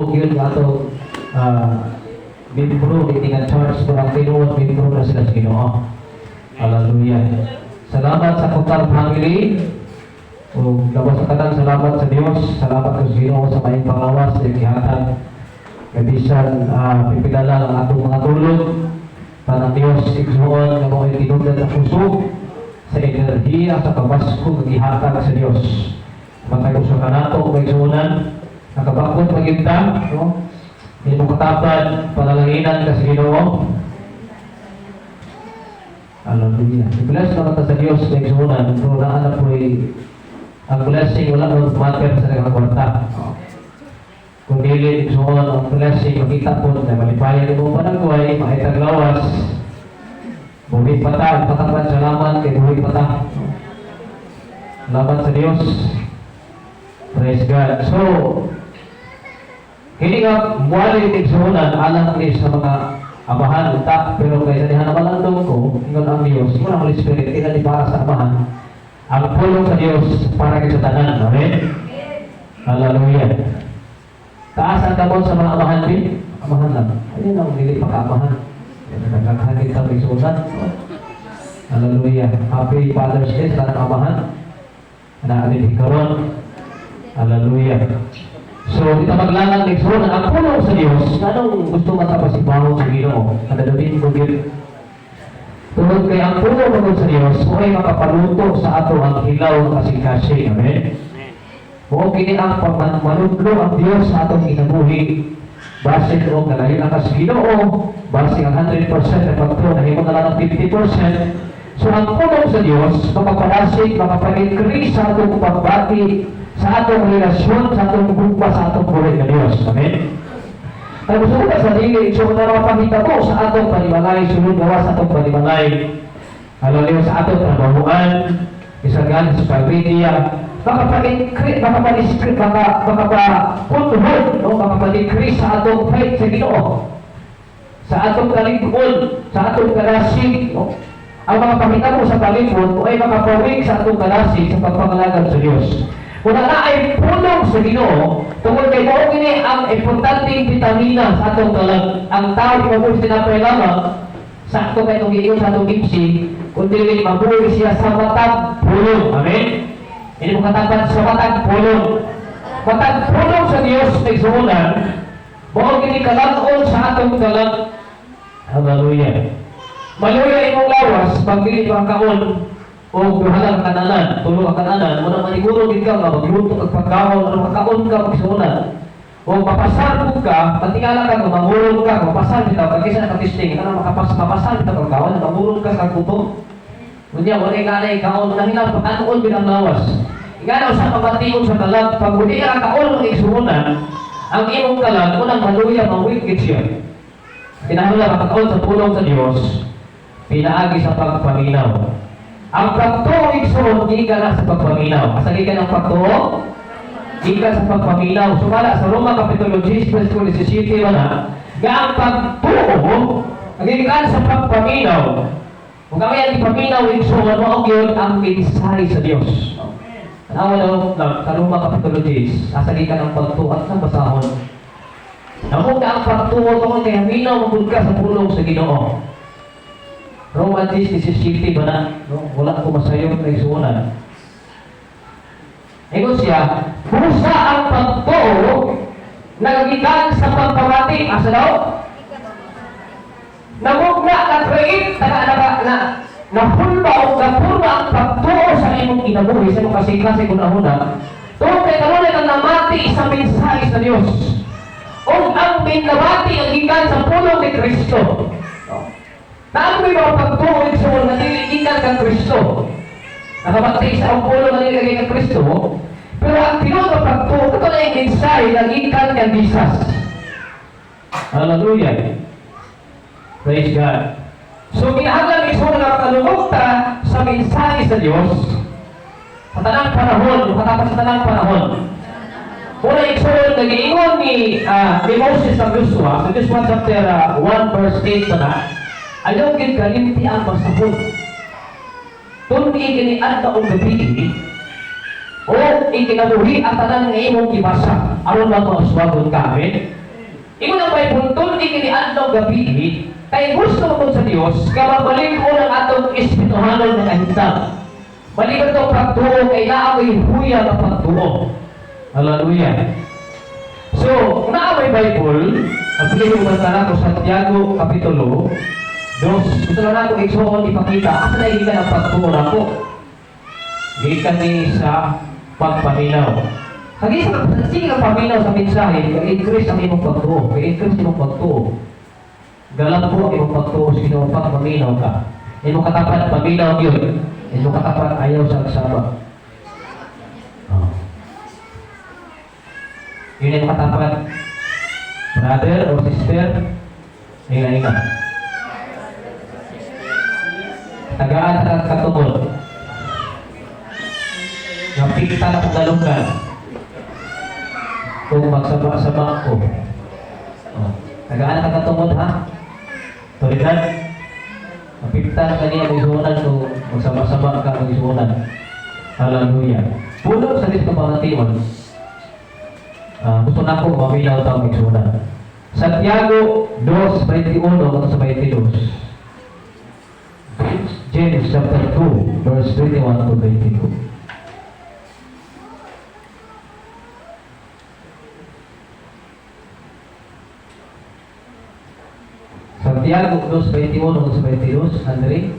Tinuod yun nga ito, membro, hindi nga church, pero ang tinuod, membro na sila sa Ginoo. Hallelujah. Salamat sa Kutar Family. O labas sa kanang salamat sa Diyos. Salamat sa Ginoo sa may pangawas sa gihatag. Kabisan pipilala ang atong mga tulog. Tanang Diyos, igsuon na mga tinugdan sa puso, sa enerhiya, sa kabasko, naghihatag sa Diyos. Matayo sa kanato, may igsuonan, nakabakot magintang, no? Hindi mo katapan, panalanginan ka sa Ginoo. Hallelujah. I-bless naman sa Diyos na igsuonan, pero naanap po ang blessing wala mo matter sa nagkakwarta. Kung dili igsuon ang blessing, makita po na malipayan ni mo panagway, makitag lawas, buhi pata, patapan salamat kay buhi pata. Salamat sa Diyos. Praise God. So, hindi nga muwali igsuonan, alam ni sa mga amahan, utak, pero kaysa dihan naman ang loob ko, ingon ang Diyos, ingon ang Holy Spirit, ina di para sa amahan, ang pulong sa Diyos para kayo sa tanan. Amen? Hallelujah. Taas ang damon sa mga amahan din. Amahan lang. Ayun ang hindi pagka-amahan. Nagkakahagit sa pagsusan. Hallelujah. Happy Father's Day sa tanang amahan. Naalit ikaron. Hallelujah. So, dito maglangang nagsunan. Ang pulong sa Diyos, anong gusto matapasipaw sa Ginoo? Kadalawin ko din. Tungkol kay ang pulong sa Diyos, kung ay makapaluto sa ato ang hilaw kasi-kasi. Amen? Kung kini ang pagmanudlo ang Diyos sa atong inabuhi, base o kalahin ang Ginoo, base ang 100% na pagto, nahimo na lang ang 50%. So, ang pulong sa Diyos, makapalasig, makapag-increase sa atong pagbati, sa atong relasyon, sa atong bugpa, sa atong buhay na Diyos. Amen? Ay gusto ko sa dili, so na mapakita ko sa atong panimalay, sunod gawa sa atong panimalay. Hallelujah, sa atong trabahuan, isagan sa social media, makapag-increase sa atong faith sa Ginoo, sa atong kaligpon, sa atong kalasig. No? Ang mga pakita mo sa kaligpon, o ay makapawig sa atong kalasig sa pagpangalagad sa Diyos. Kung na ay pulong sa Ginoo, tungkol kay mo ini ang importanteng vitamina sa atong kalag. Ang tao, kung sinapay lamang, sakto kayo giingon sa atong gipsi, kundi mabuhay siya sa matag pulong. Amen? Hindi mo katapat sa matag pulong. Matag pulong sa Diyos na isuunan, buong kini kalag-on sa atong kalag. Hallelujah. Maluya imong lawas, pagdili ang kaon, o buhalang kananan, tulong ang kananan, muna maniguro din ka, magluto kag pagkaon, ano makaon ka, magsuunan. O mapasar ka, patingala ka, mamurong ka, mapasar kita, pag-isa na katisting, ano mapasar kita pagkaon, mamurong ka kag puto. Kunya, wala yung ganay kaon, nahilang pag-anoon bilang lawas. Iganaw sa pabatiyon sa kalag, pag hindi ka kaon ng isuunan, ang imong kalag, unang maluya, mawigit siya. Kinahanglan makakaon sa tulong sa Diyos, pinaagi sa pagpaminaw. Ang pagtuo igsoon, di ka na sa pagpaminaw. Asali ka ng pagtuo, di ka sa pagpaminaw. Sumala sa Roma Kapitulo 10, verse 17, na ang pagtuo, nagigikan sa pagpaminaw. Kung kami ang ipaminaw igsoon, maog yun ang mensahe sa Diyos. Ano sa Roma Kapitulo 10, asali ka ng pagtuo at sa basahon. Namog na ang pagtuo tungkol kay minaw, magod ka sa pulong sa Ginoo. Roma 10:17 ba na? No? Wala ko masayo na isuunan. Ingon siya, pusa ang pagtuo nagikan sa pagpamati. Asa daw? Namugna na-create na-hulba o napurba ang pagtuo sa imong kinabuhi sa imong kasi kunahuna. Tungkol kay kanunay ang namati sa mensahe sa Diyos. O ang pinabati ang gikan sa pulong ni Kristo. Naan may mga pagtuoy sa mga naliligikan kang Kristo. Nakabati sa ang pulo na nilagay kang Kristo. Pero ang tinong na pagtuoy, ito na yung mensahe na gikan kang Jesus. Hallelujah. Praise God. So, kinahanglan iso na nakalungkta sa mensahe sa Diyos sa tanang panahon, katapos sa tanang panahon. Una iso nag-iingon ni Moses sa Joshua, sa Joshua chapter 1 verse 8 na, ayaw gid kalimti ang pasahod. Tundi kini adta og gabi o ikinabuhi ang tanan nga imong gibasa. aron ba mauswagon kami? Ingon ang Bible, tuldi kini adlaw gabi, kay gusto mo sa Dios, kababalik ko ng atong espirituhanon nga kahintang. Balik ito pagtuo, kay naaway huya na pagtuo. Hallelujah. So, naaway Bible, ang pinag-ubanta na ko Santiago Kapitulo 2, gusto lang natin iksoon ipakita, asa na igikan ang pagtuo na ko? Gikan ni sa pagpaminaw. Sige ang paminaw sa mensahe, i-increase ang imong pagtuo, i-increase imong pagtuo. Galang po imong pagtuo, sino pagpaminaw ka. Imong katapat, paminaw yun. Imong katapat, ayaw sa agsaba. Yun yung katapat, brother or sister, ingat. Tagaan at katungod. Napikita na kong galunggan. Kung magsaba-saba ko. Tagaan at katungod ha? Tuligan. Napikita na kaniya mag-isuunan kung magsaba-saba ka mag-isuunan. Hallelujah. Puno sa dito pamatiwan. Gusto na akong maminaw tao mag-isuunan. Santiago 2:21 sa 22. James chapter 2, verse 21 to 22. Santiago 2:21 to 22, Andre.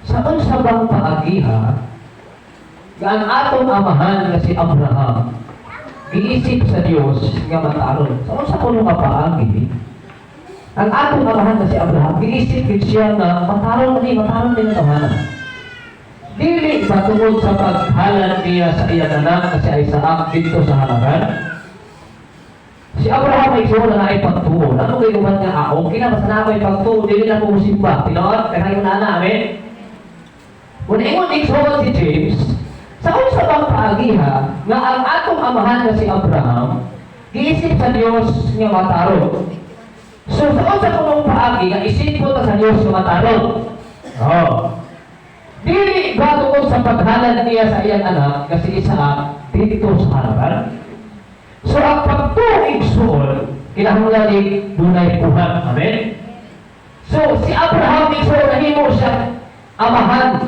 Saon sa bang paagiha, ang atong amahan nga si Abraham, giisip sa Dios nga mataron. Saon sa kuno nga paagi, ang atong amahan na si Abraham, giisip siya na mataron din ang tahanan. Dili ba tungod sa paghalan niya sa iyang anak na si Isaac dito sa halagan? Si Abraham ay suho na ay pagtuo. Ano kayo man nga ako? Kinabasa na ako ay pagtuo, dili na po musimba. Tinood, kaya na namin. Kung ingon iksuhon si James, saon sa bang paagiha nga ang atong amahan na si Abraham, giisip sa Dios nga mataron. So, saon sa kumong paagi, nga isip ko sa Diyos kumataron. Dili ba tungkol sa paghalan niya sa iyang anak, kasi Isaac, dito sa harapan? So, ang pagtuig suol, kinahanglan ni dunay puhat. Amen? So, si Abraham, suol, nahimo siya amahan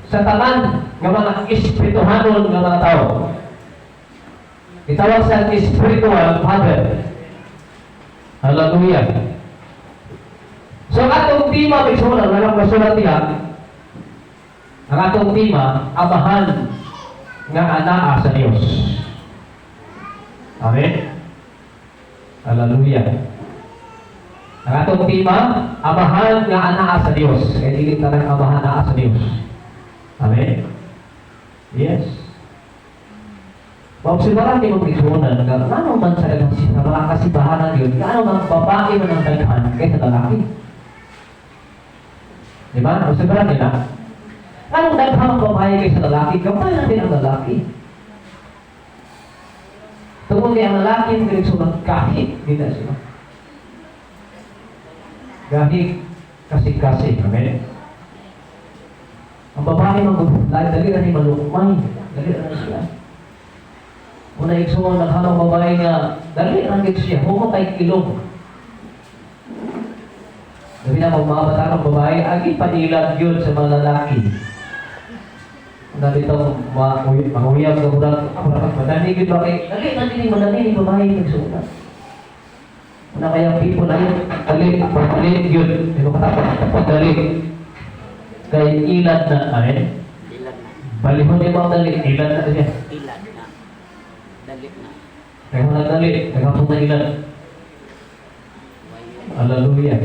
sa tanan ng mga espirituhanon ng mga tao. Itawag sa spiritual father. Hallelujah. So, ang atong tema, may sulat, walang masulat niya, ang atong tema, amahan nga anaa sa Diyos. Amen? Hallelujah. Ang atong tema, amahan nga anaa sa Diyos. Kaya dilit na ng amahan anaa sa Diyos. Amen? Yes. Maobserbahan din mong isuunan na ano man sa mga kasibahanan yun, ano man babae man ang daghan kaysa lalaki. Diba? Obserbahan nila. Anong daghan ang babae kaysa lalaki? Gamay natin ang lalaki. Tungkol kaya ang lalaki ang galing kahit, hindi na sila. Kahit kasi-kasi. Amen? Ang babae dali na ni malukmay. Dali na siya. Una ikso naghamang babae nga, dali ang siya, humatay kilong. Sabi na mga batarang babae, agi panilag yun sa mga lalaki. Nandito mahuyang ka muna, madali yun ba kayo? Dali, madali ni babae nagsuunat. Una kaya people na yun, dali yun. Hindi mo katapat, dali. Kaya ilan na, amen? Ilan na. Balihon niya mga dali, ilan na siya. Ilan na. Dali na. Kaya mo na dali, nagkapong na ilan. Hallelujah.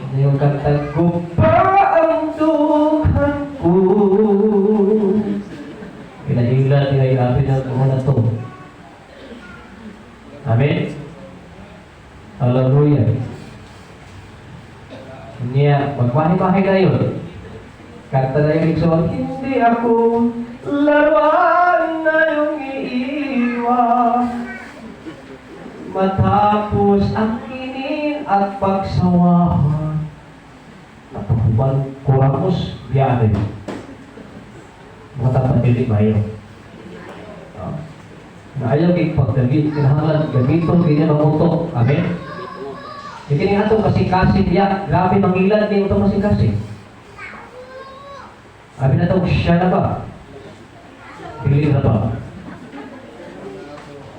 Ano yung kanta ko pa ang duhan ko. Pinailan, pinailapi na ito na ito. Amen? Hallelujah. Niya, magpahi-pahi na yun. Kanta na yung iksuan, hindi ako laruan na yung iiwan. Matapos ang kinin at pagsawahan. Natukuban kuramos, biyanin. Matapat dili ba yun? Na ayaw kay pagdagit, kinahanglan gamiton ganyan ang utok. Amen? Hindi nga itong kasing-kasing niya, grabe mangilan din itong kasing-kasing. Sabi na itong siya na ba? Pili na ba?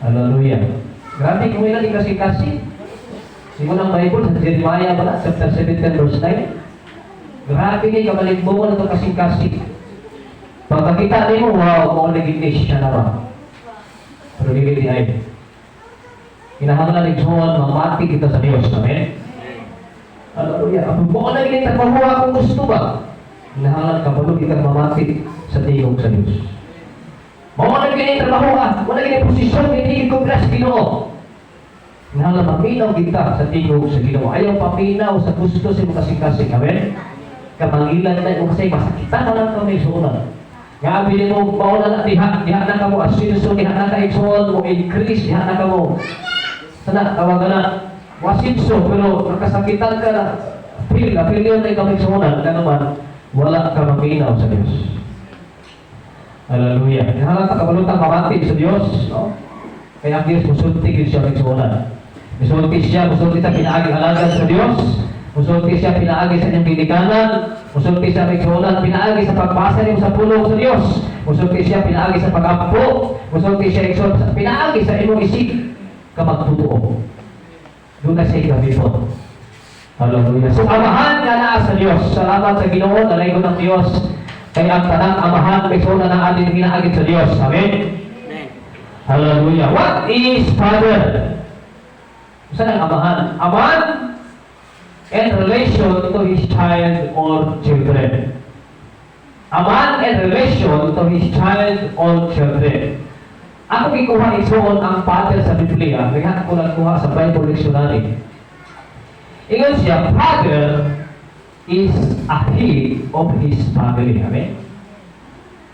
Hallelujah. Grabe kung ilan yung kasing-kasing. Simula ng Bible, sa Jeremiah ba na, chapter 17 verse 9. Grabe kayo, kamalig mo na itong kasing-kasing. Pagkakita niyo mo, wow, kung naging siya na ba? Pero hindi ay. Kinahanglan ng John, mamati kita sa Diyos. Amen? Hallelujah. Ang buong na ginit at mahuha kung gusto ba? Kinahanglan ka palo kita mamati sa tingog sa Diyos. Mga na ginit at mahuha, wala ginit posisyon, hindi ko gras Ginoo. Kinahanglan maminaw kita sa tingog sa Ginoo. Ayaw paminaw sa gusto sa mga kasing-kasing. Amen? Kamangilan na yung kasi masakitan na lang kami suunan. Nga bilin mo, baon na diha na ka mo asinso, diha na ka iksuon mo, increase, diha na ka mo. Sana, tawagan na, wasinso, pero nakasakitan ka na, feel yun na ikaw iksuonan, ka naman, wala ka maminaw sa Diyos. Hallelujah. Hinahalang kabalutang mamati sa Diyos, no? Kaya ang Diyos, musulti siya iksuonan. Musulti siya pinaaging alaga sa Diyos, musulti siya pinaagi sa inyong binikanan, musulti siya iksuonan, pinaagi sa pagbasa niyo sa pulong sa Diyos, musulti siya pinaagi sa pag-ampo, musulti siya iksuonan, pinaagi sa inyong isip, ka magtutuo. Doon na siya ikabipot. Hallelujah. So, amahan nga na sa Diyos. Salamat sa Ginoo, nalayo ng Diyos. Kaya ang tanang amahan, iksuonan ng ating pinaagit sa Diyos. Amen? Hallelujah. What is Father? Saan ang amahan? Amahan in relation to his child or children. A man in relation to his child or children. Ako gikuha isuon ang father sa Biblia. Kaya ako nagkuha sa Bible Dictionary. Ingon siya, father is a head of his family. Amen?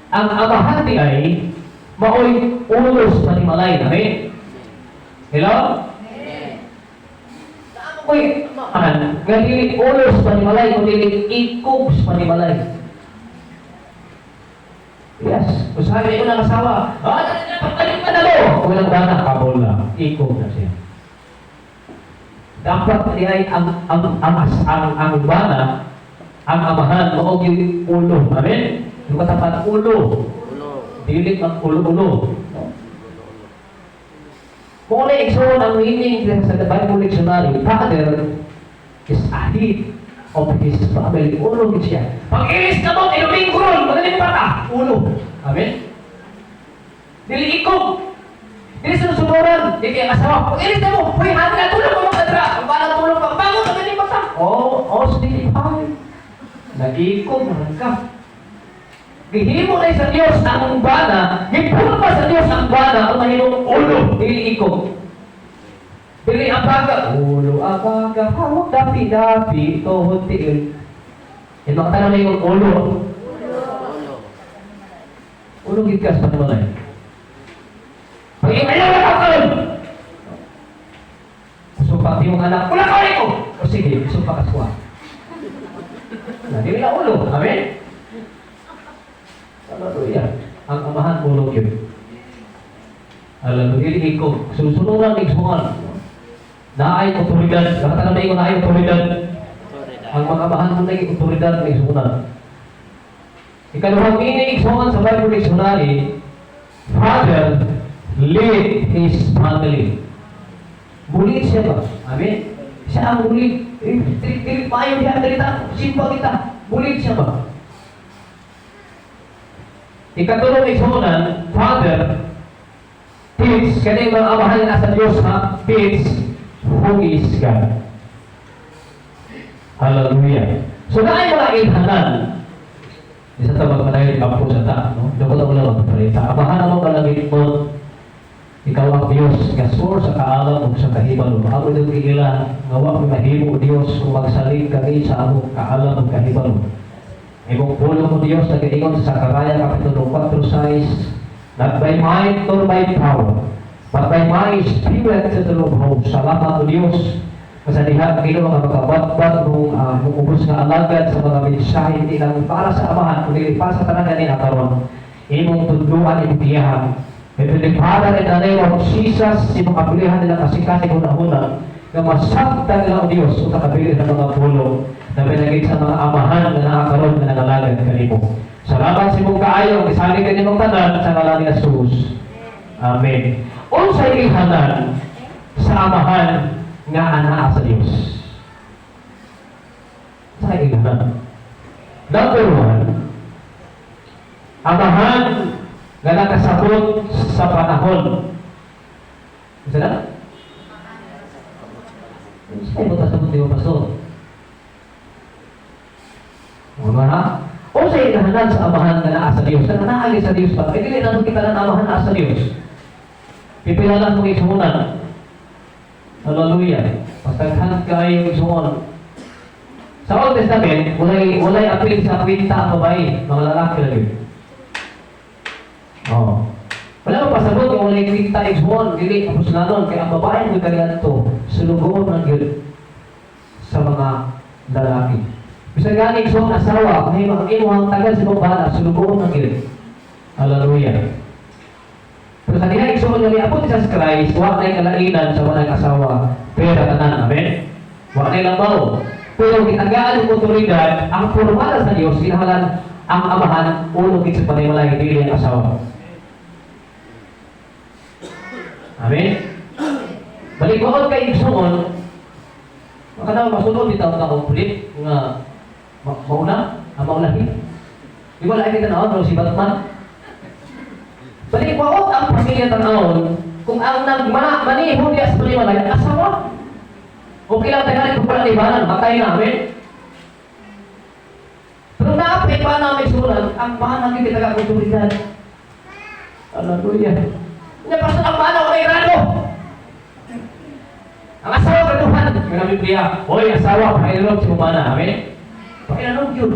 Ang amahan di ay maoy ulos panimalay. Amen? Hello? Uy, nga dili ulos panimalay, kung dili ikubs panimalay. Yes. Kung sabi ko ng asawa, pagtalim ka na mo! Kung ilang bana, kabol na. Ikob na siya. Dapat niya ang bana, ang amahan, maog yung ulo. Amen? Yung katapat ulo. Dili ang ulo-ulo. Kung ano yung ang meaning sa Bible Dictionary, father is a head of his family. Ulo din siya. Pag-ilis na mo, iluming kurol, magaling pa ulo. Amen? Dili ikaw. Dili sinusunuran. Dili ang asawa. Pag-ilis na mo, huy, hati na tulong mo magkadra. Ang balang tulong pa. Bago, magaling pa. Oo, dili pa. Nag-ikot, ka. Gihimo na sa Diyos ang bana, gipuno pa sa Diyos ang bana, ang mahinong ulo, dili iko. Dili ang baga, ulo, ang baga, hawak dapi-dapi, tuhod tiil. Yung mga tanong na yung ulo. Ulo gigas pa naman ay. Pag-imayaw na kakal! Sumpa yung anak, wala ka ulit ko! O sige, sumpa ka suwa. Dili na ulo, amen? Hallelujah. Ang amahan ulog yun. Hallelujah. Ikaw, susunuran ng sungan. Naay otoridad. Nakatalang na ikaw naay otoridad. Ang mga amahan mo na yung otoridad ng sungan. Ikaluhang meaning sungan sa Bible Dictionary, father lead his family. Bulit siya ba? Amen? Siya ang bulit. Tilit pa ayaw diyan kita. Simpa kita. Bulit siya ba? Ikatulong isunan, Father, teach, kaya yung mga amahan na nasa Diyos ha, teach who is God. Hallelujah. So, naay mga ilhanan. Isa ito magpanayin kampo sa ta, no? Doon ko lang magpapalita. Amahan mo kalagit mo, ikaw ang Diyos, kasur sa kaalam o sa kahibalo. Ako din kailan, ngawa mo mahimo Diyos kung magsaling kami sa among kaalam o kahibalo. Ibong pulo mo Diyos na kailangan sa Sakaraya Kapitulo 4:6, not by might nor by power, but by my spirit sa tulong mo. Salamat o Diyos. Kasalihan kayo mga magkabatbat nung ubos na alagad sa mga mensahe hindi lang para sa amahan, kundi para sa tanang ganin at karon. Imong tudluan, imong tiyahan, Ito ni Father in the name of Jesus, si makabilihan nila kasi una-una na masaktan nila ang Diyos o takabilin ng mga pulo na pinagit sa mga amahan na nakakaroon na nangalagad kanimo. Salamat si mong kaayo, isali ka nimong tanan sa ngalan ni Jesus. Amen. Unsay ihanan sa amahan nga anaa sa Diyos. Sa ihanan. Number one, amahan nga nakasabot sa panahon. Isa na? Saan mo kasabot di ba, Pastor? Mga ha? O sa inahanan sa amahan nga naa sa Diyos. Na naagi sa Diyos pa. Hindi na kita ng amahan naa sa Diyos. Pipilalan mong isuhunan. Hallelujah. Pagtaghan kayo isuhun. Sa Old Testament, walay apil sa kwinta ang babae. Mga lalaki lang yun. Oh. Wala mo pasabot yung walay kwinta isuhun. Dili, tapos na nun. Kaya ang babae mo kaya ito, sulugoon ng yun sa mga lalaki. Bisa gani isuhun asawa, may mga inuhang tagal sa bala, sulugoon ng yun. Hallelujah. Pero sa diha isuhun nga ni Apo Jesus Christ, wala na kalainan sa walang asawa. Pero tanan, amen? Wala na lang bao. Pero kitagaan ng otoridad, ang formal sa Diyos, kinahalan ang amahan, ulo sa panimalay, hindi ang asawa. Amen? Balikwaon kayo isuhun, makanaw masunod di taon na complete, nga mauna, ang maulahin. Di ba lahat kita naon, si Batman? Balikwaon ang pamilya tanawon, kung ang nagmaniho niya sa panimalay, asawa. Okay lang tayo kung pala ibanan, matay namin. Pero naapit pa namin sulat, ang mahal natin kitag-autoridad. Hallelujah. Napasal ang mahal ay rado. Ang asawa ka Tuhan. Yung na Biblia, oy asawa, pakilog si Humana. Amen? Pakilog yun.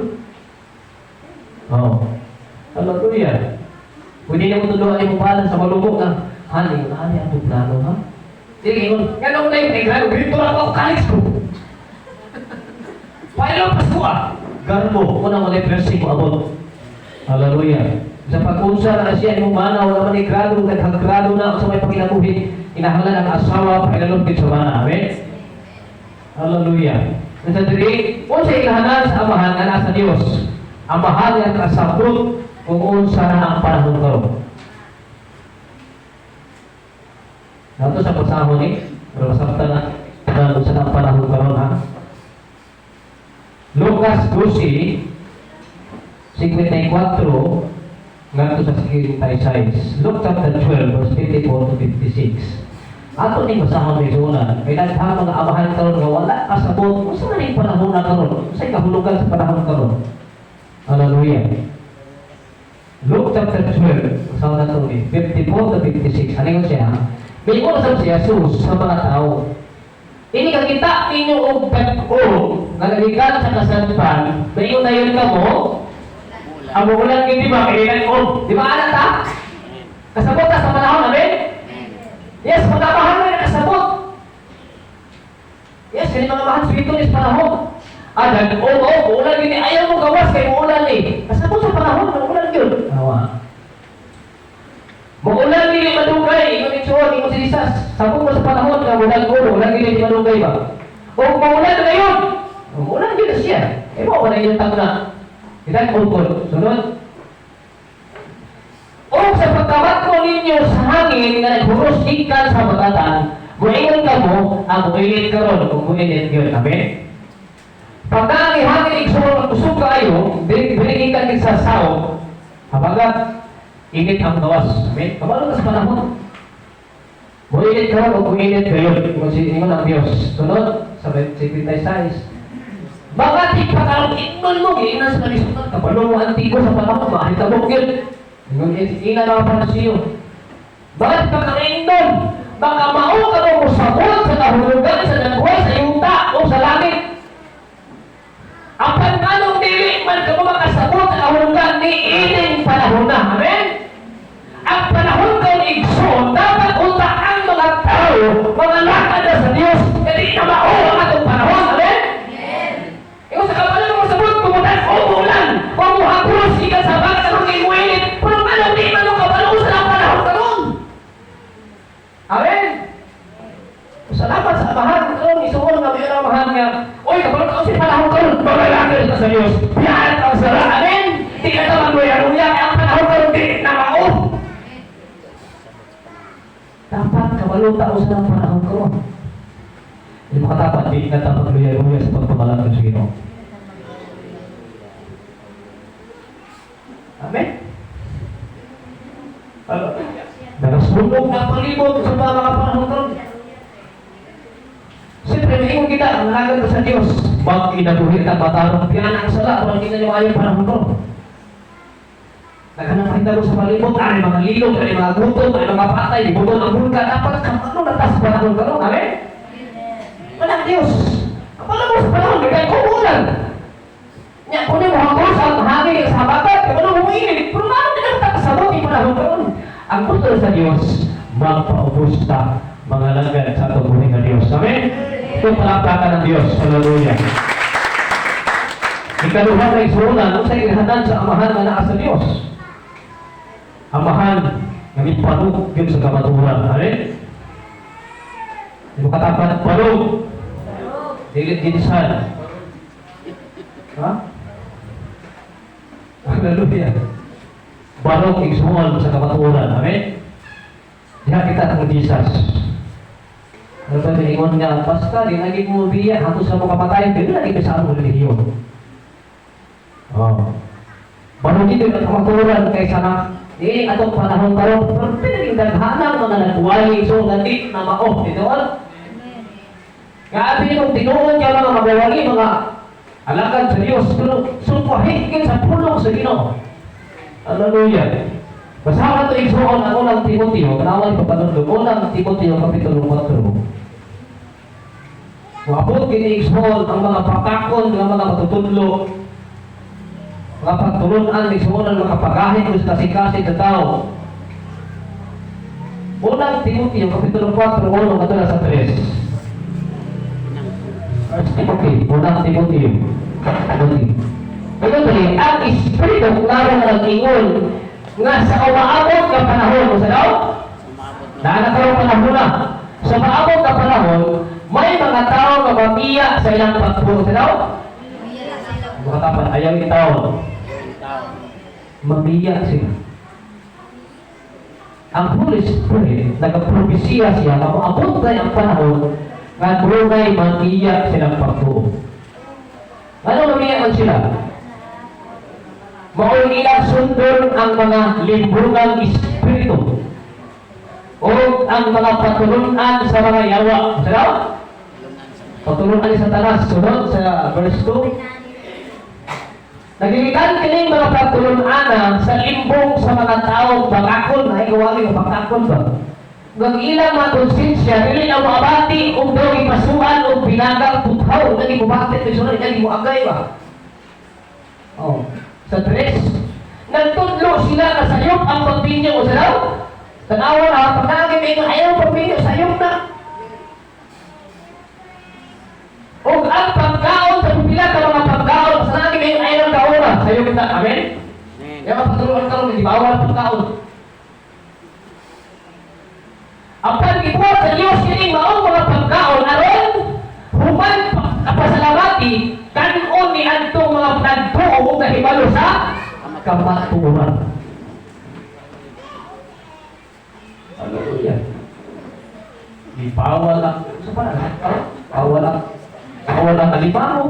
Oh. Hallelujah. Pwede niya mo tulungan yung balan sa malubog na, hani ang plano, ha? Sige, ganun na yung negrano, dito lang ako kalis ko. Paano pas ko Ganon mo, kung na versi mo abot. Hallelujah. Sa pag-unsa na siya, yung mana, wala man negrado, naghagrado na ako sa may panginabuhin, inahalan ang asawa, pakilalog din sa mana. Amen? Hallelujah. Nasa diri, kung sa ilahanan sa amahan na nasa Diyos, amahan yan kasabot kung unsa na ang panahon ko. Nato sa pasahon pero masabta na kung saan ang panahon karon ha. Lucas 12, 54, ngadto sa 56. Luke chapter 12, verse 54 to 56. Ato ning basahon ni Jonah, kay daghang mga amahan karon nga wala kasabot kung saan ning panahon na karon, unsay kahulugan sa panahon karon. Hallelujah. Luke chapter 12, sa na to ni 54 to 56. Ano siya? May usap si Jesus sa mga tao. Ini kakita ninyo og pag-o nga nagikan sa kasadpan, mayon na yun ka mo, ang ulan hindi ba, kailan o, di ba anak ta? Kasabot ka sa panahon, amen? Yes, magkamahan na kasabot. Yes, kani mga mahal spirito ni sa panahon. Dan, ulan gini, ayaw mo gawas kay ulan ni. Kasabot sa panahon, ulan yun. Awa. Maulan dili madugay, ingon isuon, ingon si Jesus. Sabog mo sa panahon nga ulan ulo, ulan dili madugay ba? O maulan na yun. Maulan din siya. Mo wala yung tagna. Idan ungkol. Sunod. O sa pagkabat mo ninyo sa hangin nga naghuros ikan sa bagatan, muingon ka mo, ang muinit karon kung muinit yun. Amen? Pagka ang hangin usog kayo, binigin ka sa sao, habagat init ang gawas. Amen? Kabalo ka sa panahon. Muinit ka o muinit kayo. Ingon ang Diyos. Sunod, sa 56. Bakit ipakaroon ingon mo? Iinan sa kalisunan. Kabalo mo antigo sa panahon. Bakit ka mo yun? Iinan naman para siyo. Bakit ipakaroon? Baka mao ka mo musabot sa kahulugan sa naghuay sa yuta o sa langit. Ang panganong dili man ka mo makasabot sa kahulugan ni ining panahon na. Amen? Ang panahon ka ni Igsoon, dapat utaan mga tao, mga lakad na sa Diyos, hindi na mao ang atong panahon. Amen? Ikaw sa kapalan mo sabot, kumutan, umulan, mamuhapulos, ikaw sa bagat, ang imuinit, pero di man ang kapalusan ang panahon ka nun. naman sa amahan. Ano, isuon nga may amahan nga. Oy, kapag ako si panahon karon, magalagay ito sa Diyos. Biyahan ang sara. Amen? Di ka naman mo yan. Kaya ang panahon karon, di na mao. Dapat kabalo tao sa panahon karon. Hindi makatapat, di na dapat luya-luya sa pagpamalan sa Ginoo. Amen? Nagasunog na palibot sa mga panahon karon. Siyempre, maingong kita, ang nalagan sa Diyos. Mag-inabuhin ang matarong piyan ang sala, walang kita niyo ayaw panahon ko. Naghanap kita mo sa palibot, ay mga lilong, ay mga gutom, ay mga patay, ibutol ang bulga. Dapat ano natas sa panahon ko, amen? Walang Diyos. Kapala mo sa panahon, may kayo kumulan. Nya, kunin mo hangos ang hangin sa habagat, kapala mo umiinit. Pero naman din ang takasabot yung panahon ko. Ang gusto sa Diyos, magpaubos na mga langgan sa atong buhay ng Diyos. Amen? Ito palapakan ng Diyos. Hallelujah. Ikaluha na isuunan, ang sa irahanan sa amahan na naa sa Diyos. Amahan, ngamit panug yun sa kamaturan. Amen? Hindi mo katapat, panug. Dilit dinisan. Ha? Hallelujah. Balog isuunan sa kamaturan. Amen? Diha kita ng Jesus. Ano ba ingon nga, basta di lagi mo biya, hato sa mga kapatay, di lagi ka sa anong relihiyon. Baru dito ang kamaturan kaysa na, atong panahon karon, pero pinaging daghanang mga nagwali, so nandit na mao, dito all. Grabe yung tinuon niya mga magawali, mga alagad sa Diyos, pero sumahigin sa pulong sa Ginoo. Hallelujah. Basahan ito isuon ang unang Timoteo, kanawal papanundog, unang Timoteo, Kapitulo 4. Mabot kini isuon ang mga pakakon, ang mga matutudlo, mga pagtulunan, isuon ang mga pagahit, sa kasi sa tao. Unang Timoteo, Kapitulo 4, unang katula sa 3. First Timothy, unang Timoteo. Ito tuloy, ang Espiritu, klaro na nag-ingon, nga sa umaabot ka panahon, sa daw? Nakakaroon panahon na. Sa umaabot ka panahon, may mga tao na mamiya sa ilang pagpuro, sa daw? Mga tapat, ayaw yung tao. Mamiya sila. Ang Holy Spirit, nagapropesiya siya na umaabot na ang panahon nga dunay mamiya silang pagpuro. Ano mamiya man sila? Mao'y ilang sundon ang mga limbungang espiritu o ang mga patulunan sa mga yawa. Sa daw? Patulunan sa tanas. Sunod sa verse 2. Naglilitan kining mga patulunan sa limbong sa mga taong bangakon. Ay, gawagin o bangakon ba? Ngang ilang mga konsensya, dili na mo abati kung daw ipasuan o binagang puthaw. Naging mo bakit, naging mo agay ba? Oh. Sa dress, nagtudlo sila na sayop ang pagpinyo o sa daw? Tanawa na, pag nakakimig na ayaw pagpinyo, sayop na. O ang pagkaon sa pupila ka mga pagkaon, sa nakakimig na ayaw kaura, sayop na. Amen? Kaya mapatuloan ka rin, di bawal ang pagkaon. Ang pag-ibuhat sa Diyos, kining maong mga pagkaon, aron, human pasalamati, kanon ni antong mga nagtuo o kahibalo sa kamaturan. Hallelujah. Di bawal lang. Sa parang, bawal lang. Bawal lang alimaho.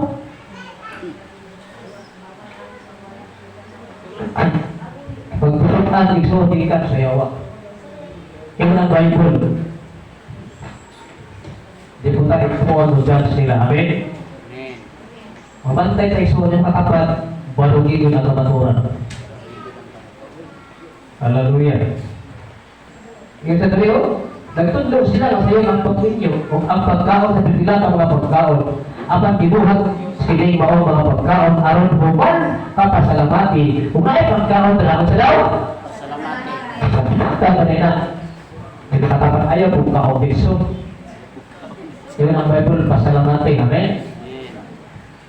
Pagtutunan, igsotin ka sa yawa. Yung ng Bible. Di po tayo po judge nila. Amen? Mabantay tayo sa kanyang katapat, balugin yung kamaturan. Hallelujah. Yung sa tayo, nagtudlo sila na sa'yo ang pagpinyo, kung ang pagkaon sa pipila ng mga pagkaon, ang pagkibuhat sining maong mga pagkaon, aron human kapasalamati, kung ay pagkaon talaga sa daw? Salamati. Salamati na. Hindi katapat ayaw kung ka-obiso. Yun ang Bible, pasalamati. Amen?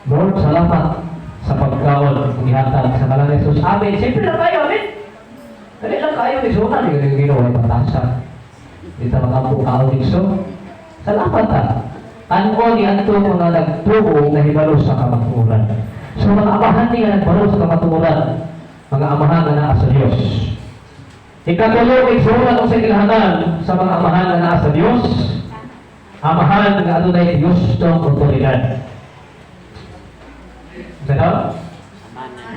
Lord, salamat sa pagkaon ihatag sa ngalan ni Jesus. Amen. Siyempre lang kayo, amen. Dali lang kayo ni Zona, hindi ka ginawa yung patasan. Hindi ta makampo kaon ni Jesus. Salamat ta. Ano ni anto mga nagtuo na hibalo sa kamatuoran. So mga amahan niya nagbalo sa kamatuoran, mga amahan na naa sa Diyos. Ikatulo, igsulat ko sa ilahanan sa mga amahan na naa sa Diyos. Amahan nga ano na Diyos ng otoridad. Ano?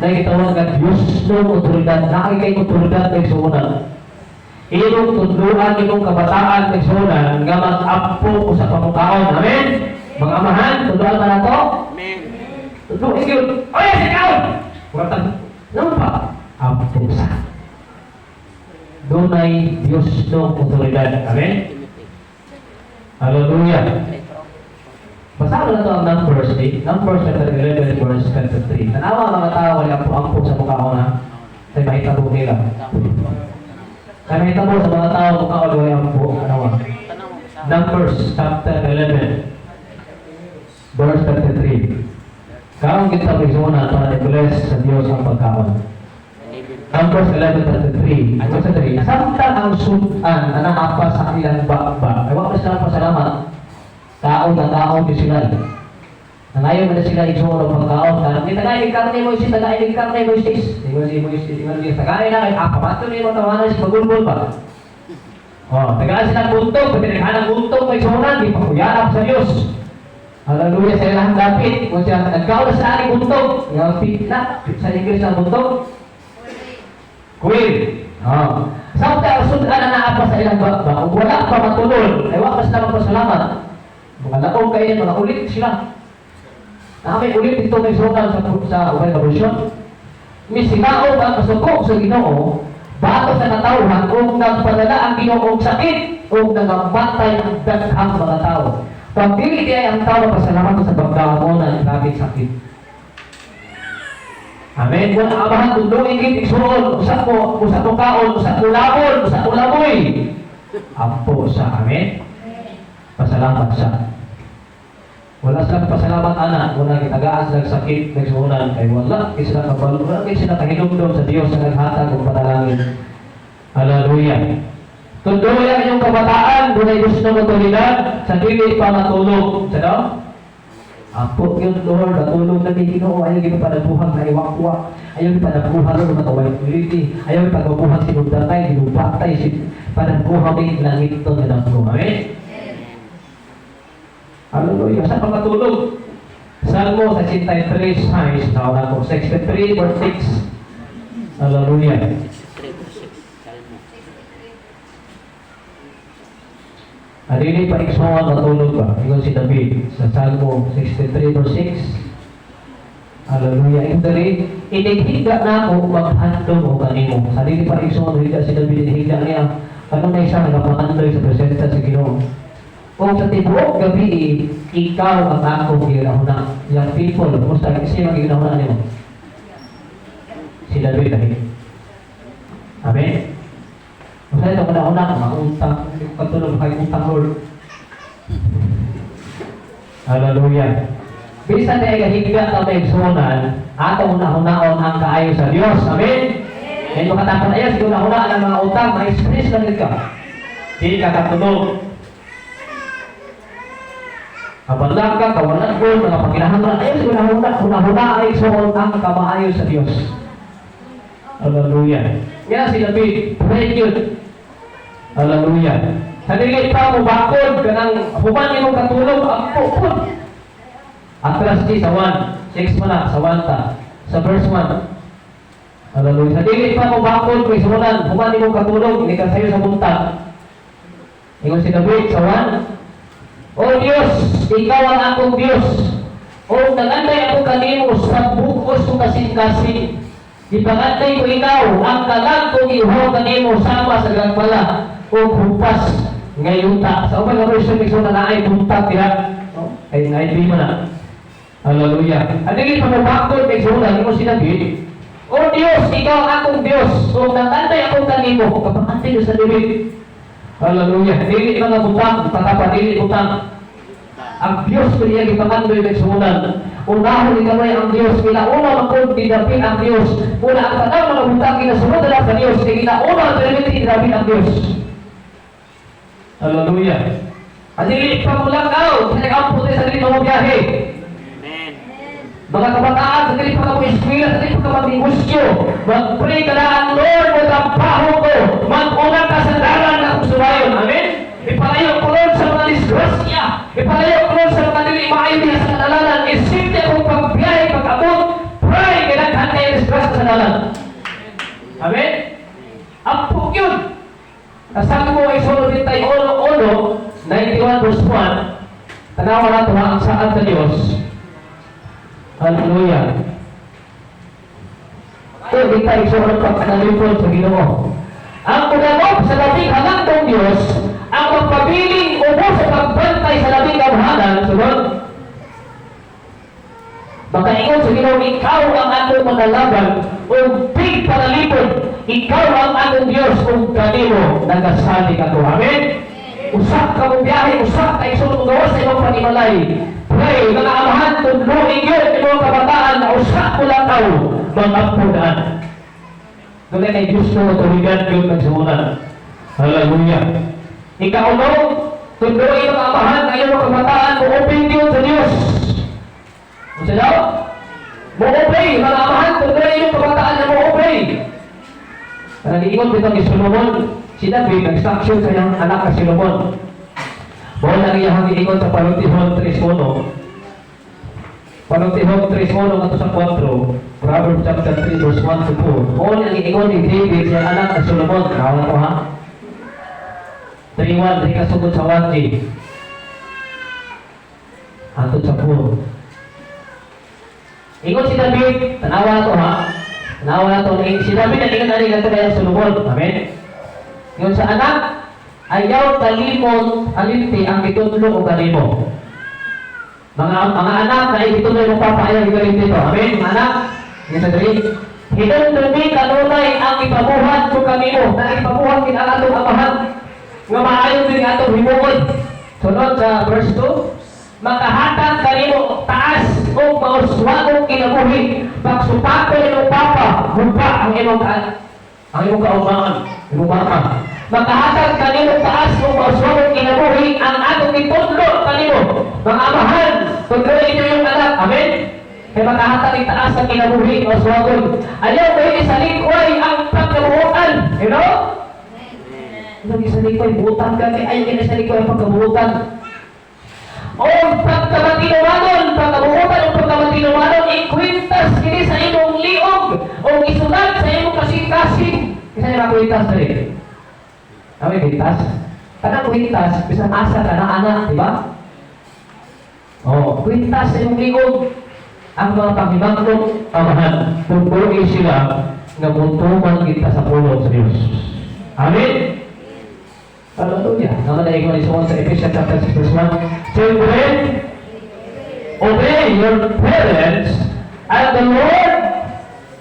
Dahil kitawag nga Diyos ng otoridad. Nakikay otoridad na igsulat. Ilong tunduan itong kabataan ng sunan nga mag-apo ko sa pamukhaon. Amen? Mga amahan, tunduan ba na ito? Amen. Tunduan yun. O yes, ikaw! Kuratan, naman pa? Apo sa. Doon ay Diyos ng otoridad. Amen? Timothy. Hallelujah. Ito. Basahan na ito ang Numbers 8. Numbers chapter 11 verse 23. Tanawa mga tao wala apo sa mukhaon ha. Ay mahita po nila. Kami ito po sa mga tao kung kaulaway ang buong kanawa. Tanong mo sa Numbers chapter 11 verse 33. Kaong kita pagsunan para i-bless sa Diyos ang pagkaon. Numbers 11:33. Verse 3. Samtang ang sudan na nakapa sa ilang bakba. Ay wala sila pasalamat. Tao na tao di sila. Nangayon na sila igsuon ng pagkaon. Karang di tagay karne mo isi, tagay karne mo isi. Di tagay na kay akapato ni mo tawanan si magulbol pa. Oh, tagay sila buntog, pati naghanang buntog kay sunan, di pakuyanap sa Dios. Hallelujah sa ilang dapit. Kung siya nagkaon na sa aking buntog, yung pitla sa English na buntog. Queen. Oh. Samtang sudan na naapa sa ilang bakba, kung wala pa matulol, ay wala sila magpasalamat. Mga laong kayo, mga ulit sila. Nakami ulit ito may sunan sa revolution. Misinao ang kasukok sa Ginoo, bato sa katawhan kung nagpadala ang Ginoong sakit o nagamatay ang daghang mga tao. Pag dili ay ang tao pasalamat sa pagkaon ng grabing sakit. Amen. Kung ang amahan kung doon ingit igsuon, usap mo kaon, usap mo labon, usap mo laboy. Ampo sa amen. Pasalamat sa. Wala silang pasalamat anak, wala kitagaan silang sakit, nagsuunan, kay wala sila kabalo, wala sila kahilumdom sa Diyos sa naghatag ng panalangin. Hallelujah. Tunduyan yung kabataan, doon ay Diyos ng otoridad, sa dili pa matulog. Sa Apo yun, Lord, natulog na may Ginoo, ayaw yung panabuhan na iwakwa, ayaw yung panabuhan ng mataway community, ayaw yung panabuhan sinundatay, ginubatay, panabuhan may langit ito na ko. Amen? Hallelujah. Sa pagkatulog, Salmo 63, size, nauna ko, 63 verse 6. Hallelujah. 63 verse 6. Salmo. Adili pa iksuan matulog ba? Ingon si David sa Salmo 63 verse 6. Hallelujah. Ito rin, inighiga na ako maghandong o kanimo. Sa adili pa iksuan, higa si David, inighiga niya. Ano na isa nagpapandoy sa presensya sa Ginoo? Kung sa tibuok gabi, ikaw ang akong ginahuna. Yung people, musta kasi ang ginahuna niyo? Si David dahil. Amen? Musta ito kanahuna, mautang, katulog kay utang Lord. Hallelujah. Bisa tayo kahiga na may sunan, atong una-hunaon ang kaayo sa Diyos. Amen? Ngayon yung katapan na yan, siguro na ang mga utang, ma-express lang ito. Hindi ka katulog. Kapalang ka, kawalan ko, mga pagkinahangan, ayaw siguro huna-huna ay suon ang kamaayo sa Diyos. Hallelujah. Kaya si David, pray yun. Hallelujah. Sa dili pa mo bakod, kanang human mo katulog, ang pupod. Atras di sa 1, 6 mo na, sa 1 ta, sa verse 1. Hallelujah. Sa dili pa mo bakod, kay sunan, human mo katulog, hindi ka sayo sa buntag. Ingon si David sa 1, O Diyos, ikaw ang akong Diyos. O nagantay ako kanimo sa bukos kong kasing-kasing. Ipangantay ko ikaw, ang kalag kong iuhaw kanimo sama sa gagpala o hupas ngayuta. Sa umay nga version, may na naay buntag tira. Ay naibig mo na. Hallelujah. At hindi pa mabakod, may sunan, mo si David. O Diyos, ikaw ang akong Diyos. O nagantay ako kanimo, kapangantay ko sa David. Hallelujah. Dili mga butang, patapa dili butang. Ang Diyos ko niya gipakandoy ng sunan. Unahon ni kamay ang Diyos. Kinauna magkod dinapin ang Diyos. Una ang tanang mga butang kinasunod na sa Diyos. Kinauna ang pinamiti dinapin ang Diyos. Hallelujah. Adili pa mo lang daw, sinag-ampun tayo sa dili mo biyahe. Amen. Mga kabataan, sa dili pa ka mo eskwela, sa dili pa ka mag-negosyo, mag-pray ka na ang Lord, magtrabaho ko, mag-unang ka sa dalan na kung sumayon. Amen? Ipalayo ko Lord sa mga disgrasya, ipalayo ko Lord sa mga dili maayon niya sa kadalanan, isipte akong pagbiyahe, pag-abot, pray, kailangan kayo disgrasya sa dalan. Amen? Ampuk yun. Kasabi mo ay sunod tayo ulo-ulo, 91 verse 1, tanawa na ito ang saan sa Diyos. Hallelujah. Ito, di tayo sunod pagkanalipon sa Ginoo. Ang ugamot sa labing halangdong Diyos, ang magpabiling ubo sa pagbantay sa labing kamhanan, sunod. Makaingon sa Ginoo, ikaw ang atong magalaban, o big panalipon, ikaw ang atong Diyos, kung kanino nagasali ka to. Amen? Usak ka mong biyahe, usak ka isunod gawa sa ibang panimalay. Pray, mga amahan, tunluin yun, ibang kabataan, na usak ko lang tao, mga punan. Doon ay Diyos mo, tuwigan yun nagsuunan. Hallelujah. Ikaunong, tunluin mga amahan, na ibang kabataan, mo-open yun sa Diyos. Kasi daw, mo-obey, mga amahan, tunluin yung kabataan na mo-obey. Nag-iingon dito ni Solomon, si David, nag-instruction sa iyang anak na Solomon. Bawa lang iyang iingon sa Palutihon 3.1. Palutihon 3.1 at sa 4. Proverbs chapter 3 verse 1 to 2. Bawa lang iingon ni David sa anak na Solomon. Kawan ko ha? 3.1, di kasugod sa 1G. Atod sa 4. Ingon si David, tanawa na to ha? Tanawa na to. Si David na ingon na rin ito na Solomon. Amen? Yun sa anak, ayaw talimon alinti ang itutulong o kalimo. Mga anak na itutulong mo papa ayaw igaling dito. Amen? Mga anak, yan sa dali. Hinundumi kanunay ang ipabuhan ko kanimo, na ipabuhan kin ang atong amahan. Nga maayon din atong himukod. Sunod sa verse 2, makahatag kanimo taas o mauswagong kinabuhi, pagsupato ng papa, buka ang imong kaumangan, imong baka. Makahatag kanino taas o mauswagong kinabuhi, ang atong itudlo kanino. Mga amahan, pagkawin niyo yung anak. Amen? Kaya makahatag itaas ang kinabuhi, mauswagong. Ayaw kayo sa likoy ang pagkabuhutan. You know? Ayaw sa likoy, buhutan ka. Ayaw kayo sa likoy ang pagkabuhutan. O pagkamatinumanon, pagkabuhutan o pagkamatinumanon, ikwintas kini sa imong liog o isulat sa imong kasing-kasing. Isa niya makwintas na rin. Kami kwintas. Kanang kwintas, bisang asa ka na anak, di ba? O, kwintas sa imong liog. Ang mga panghimanglong amahan, pupuluin sila nga muntuman kita sa pulong sa Diyos. Amen? Hallelujah. Naman na ikaw isuon sa Ephesians chapter 6 verse 1. Children, obey your parents and the Lord,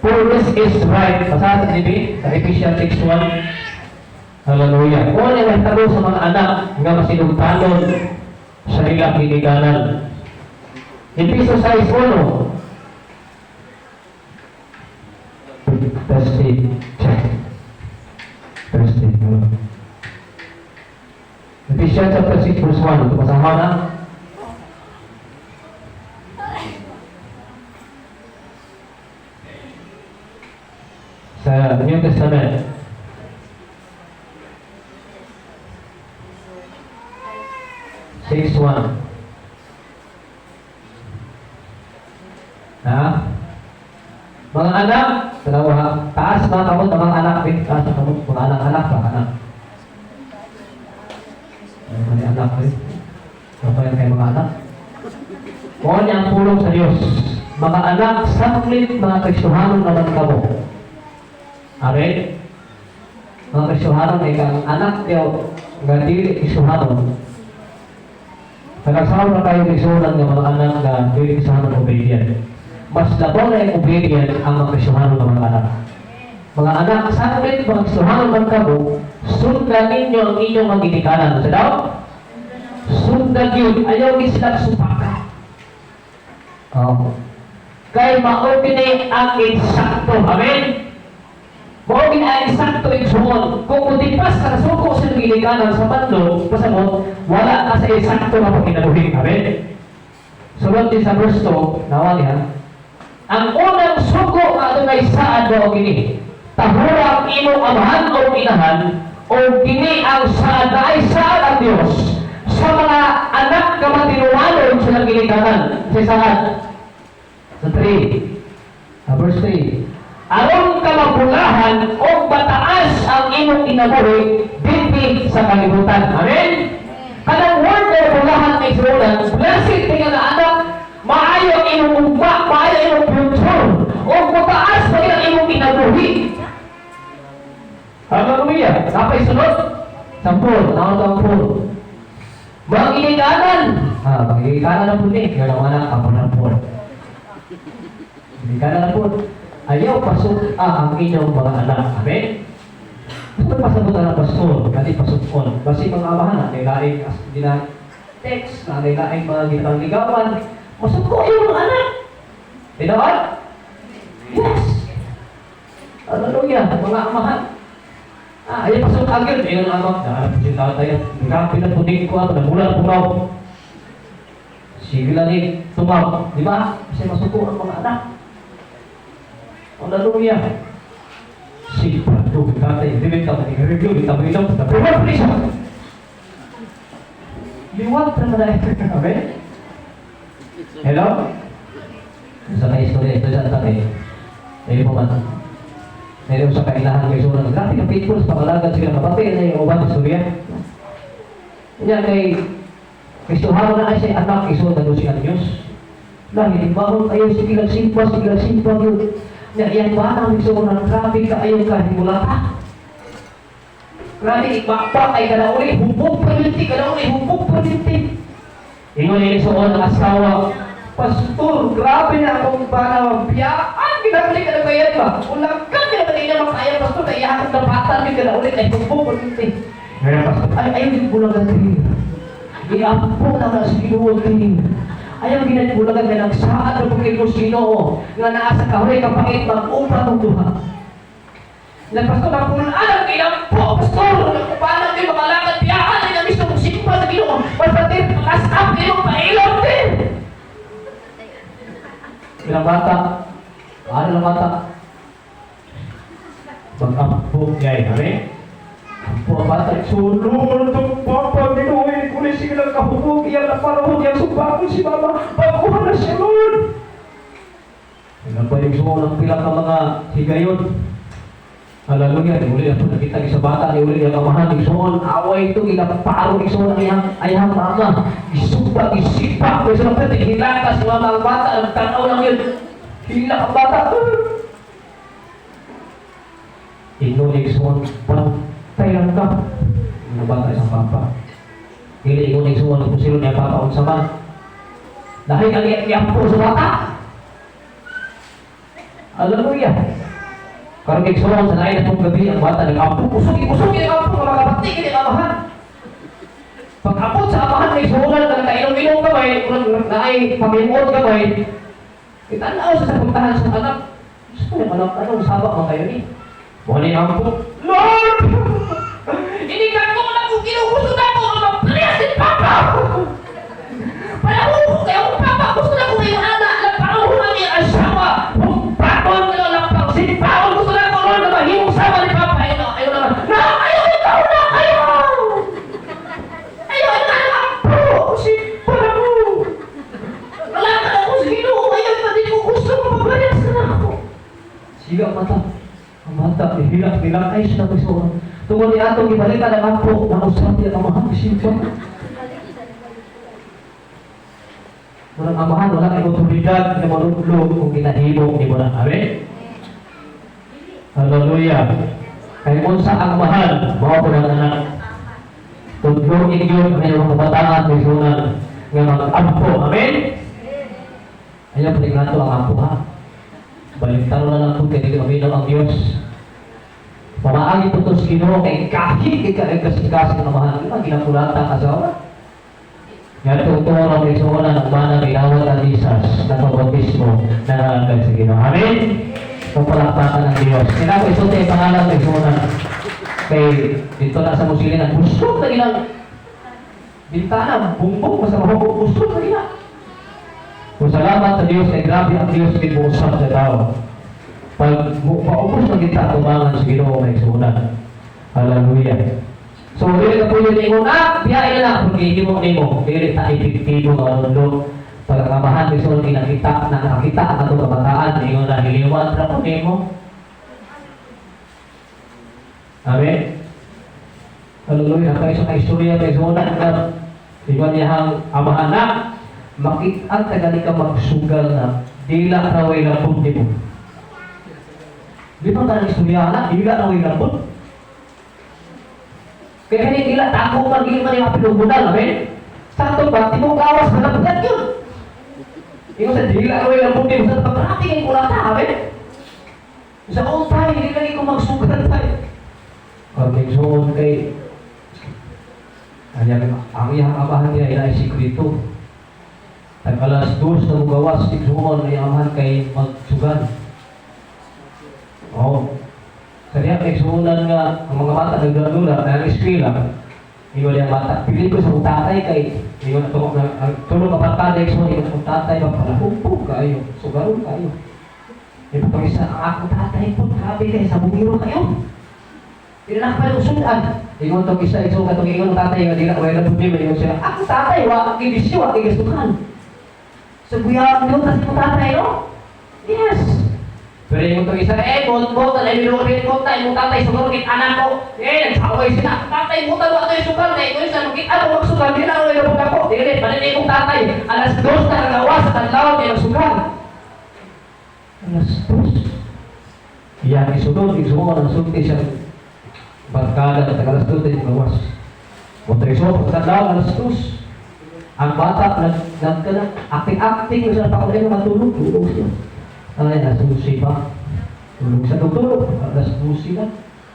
for this is right. Basahan sa TV, sa Ephesians 6:1. Hallelujah. Kung ano yung tabo sa mga anak nga masinugtanon sa ilang kiniganan. Ephesians 6:1. Testing. Check. Testing. Ephesians chapter 6 verse 1. Ito masama na. Sa New Testament. Mga anak, dalawa, taas mga kamot, mga anak, taas mga kamot, mga anak-anak, mga anak. Mga anak, Apa yang kayo mga anak? Kung ang pulong sa Diyos, mga anak, saklit mga Kristohanon naman kamo. Amen? Mga Kristohanon ay kang anak kayo, nga dili Kristohanon. Nagsasaw na tayo Kristohanon ng mga anak na dili Kristohanon obedient. Mas labaw na yung obedient ang mga Kristohanon ng mga anak. Mga anak, saklit mga Kristohanon naman kamo, sundan ninyo ang inyong mga ginikanan. Sa daw? Sundan yun, ayaw din sila supaka. Kaya ma-open ang insakto. Amen? Mao ginaay sakto igsuon. Kung mutipas ka nasuko sa gilikanan sa bandlo, pasabot wala ka sa eksakto nga pagkinabuhi. Amen. Sulod din sa verse 2, nawa niya. Ang unang suko nga adunay saad mao gini. Tahurang imong amahan o inahan o gini ang saad na ay saad ang Dios sa mga anak ka matinuwalon sa gilikanan. Sa saad. Sa 3. Verse 3. Aron ka mabulahan o bataas ang imong kinabuhi dito sa kalibutan. Amen? Kanang word na bulahan na isulan, blessed tingnan na anak, maayo ang imong ugma, maayo ang imong future, o bataas na ang imong kinabuhi. Hallelujah! Napay sunod? Sampul, nakatampul. Mag-inikanan. Mag-inikanan na po ni. Yung anak, ako na po. Inikanan na po. Ayaw pasok ang inyong mga anak. Amen? Ito pasabutan ng pastor, kasi pasukon. Kasi mga amahan, nilaing text, nilaing mga ginaligawan, masukon yung mga anak. Tinawan? Yes! Hallelujah, mga amahan. Ayaw pasok agad. Ayun ang amak, nakalap si tatay. Grabe na puning ko ako, namulan po ako. Sige lang tumawag. Di ba? Kasi masukon ang mga anak. Hallelujah. Si Patu berkata, dia minta review, minta beritahu, minta beritahu. Liwat terhadap Amen. Hello. Sa istorya ito sa tatay. Tayo po man. Meron sa kailangan ng isura. Grabe ka faithful sa pangalagan sila kapatid na yung ubang istorya. Kanya kay Kristoharo na ay siya anak isura na doon siya ng Diyos. Dahil bahon tayo sigilang simpa yun. Yan ba ang gusto ng grabe ka ayaw ka, himula ka. Grabe, ikbakbak ay kalauli, hubog palinti, hubog palinti. Ingon yung isuon ng asawa, Pastor, grabe na akong banaw, biyaan, ginabalik ka na bayan ba? Ulang ka, ginabalik niya makaya, Pastor, na iyakan na batan, yung kalauli, ay hubog palinti. Ngayon, Pastor, ayaw din bulang ang tingin. Iampo na na sa ginuwag tingin. Ayaw ginatibulagan na ng saan ng pagkiko sino nga naasa kahuli kapangit mag-upa ng duha. Nagpasto na pulaan ang kinampo, Pastor, nagkupanan kayo mga lakad, biyahan ay namis ng simpa sa Ginoo. Pagpatin, kasap kayo, pailaw din. Bilang bata, ano lang bata? Mag-ampo niya, amen? Ampo ang bata, sulod ng papa, Ginoo, kunin silang kahubog, iyan na panahon, iyan sumpakon si Mama, pagkuhan na siya, Lord. Ano pa yung sumo ng pilang ka mga higayon? Hallelujah, di uli na nakita sa bata, di uli na kamahan, di sumo, away ito, ilaparo, di sumo ng ayang mama, isumpa, isipa, kaya sa napit, hilaka si Mama ang bata, nagtanaw lang yun, hilak ang bata. Inulig sumo, pantay lang ka, ang bata isang papa. Hindi ko nagsuwan kung sino niya papaon sa man. Dahil nag-iyak po sa bata. Hallelujah. Karang nagsuwan sa nain atong gabi ang bata nag-ampo. Usugin ang ampo, mga kapatid, hindi amahan. Pag-apot sa amahan, nagsuwan na nagkainom-inom kamay, naay pamimuot kamay. Itanaw sa puntahan sa anak. Gusto yung anak, anong sabak mo kayo ni? Buhanin ang ampo. Lord! Hindi ka ko na kung ginugusto na ko mag-blessed Papa! Palahubog kayo kung Papa! Gusto na ko ngayong anak na panahon ng iyong asawa! Kung paton ka lang ng pagsipaon! Gusto na ko Lord na mahimong sama ni Papa! Ayaw naman! Ayaw ikaw na! Ayaw! Ayaw na ang po! Sipa na mo! Wala ka na ko sa Ginoo! Ayaw na din ko gusto mo mag-bless na ako! Siga ang mata! Ang mata! Hilak-hilak ay siya na gusto. Tungkol ni atong ibalita ng ampo na usap niya ang mahal sipa. Walang amahan, walang otoridad na marunlog kung kinahimo ni mo lang. Amen? Hallelujah. Kaya kung sa ang mahal, mga po ng anak, tudlogin yun ang inyong kabataan, may sunan ng mga ampo. Amen? Ayaw pa rin nato ang ampo ha. Baliktaro na lang kung kinigaminom ang Diyos. Pamaagi po ito sa Ginoo kay kahit ikasikas ng mahal na ginapulata asawa. Yan ito ito ang isuwa na ng mana may awat at isas na pabautismo na nalagay sa Ginoo. Amen? Kung palakpakan ng Diyos. Kaya ko isulti ang pangalan ng Isunan. Kay dito na sa musilingan, busog na ilang bintana, bumbong, basta mahubog, busog na ilang. Kung salamat sa Diyos, ay grabe ang Diyos kinbuusan sa tao. Pag maubos na kita, tumangan sa Ginoo may Isunan. Hallelujah. So, dili ka po yun ingon, biyahe na, kung hindi mo nimo, dili ta epektibo ng mundo. Pagkakamahan, gusto nang nakita ang itong kabataan, ingon na hiliwan, na po nimo. Amen? Hallelujah. Kaya sa kaistorya, may Isunan na, ingon niya ang amahan na, makita tagali ka magsugal na, dila na way lapod nimo. Di ba tayo istorya na, dila na way lapod? Kaya hindi nila tako magiging man yung pinugunan, amen? Sakto ba? Timong gawas, malapit yun. Yung sa dila, away ang puti, sa pagkarating ko lang ta, amen? Sa all time, hindi lagi ko magsugat tayo. Okay, so, kay... ang iyang abahan niya, ina ay sikrito. At alas 2 na gawas, tiksuon na amahan kay magsugan. Oo. Kaya nagsuunan nga ang mga bata nagdadula na ang eskwela, iwan yung bata. Pili ko sa tatay kay iwan tulong kapatid so iwan sa tatay magpalahumpog kayo, sugarong kayo. Iwan pag isa ang akong tatay po, grabe kayo, sa bumiro kayo. Hindi na nakapalusunan. Iwan itong isa, iso ka itong iwan ng tatay, hindi na kawala ng problema, iwan siya, akong tatay, wak kibisyo, wak kigasukan. So buyan doon kasi po tatay, no? Yes. Pero yung itong isa, bot, ay nilurin ko tayo, yung tatay, sugarugit anak ko. Nagsaway sila, tatay, buta ba ito yung sugar na ito yung sa lugit, ano magsugar, hindi na ako nilabog ako. Hindi, paninay kong tatay, alas 2 na nagawas sa tanlawan, may magsugar. Alas 2. Yan, isunod, isumo ng sulti siya. Barkada at alas 2 na nagawas. Motriso, pagkatalawan, alas 2. Ang bata, acting-acting, sa pakulay na matulog, tulog siya. Ay, nasusi pa. Tulog sa tutulog. Alas 12 na.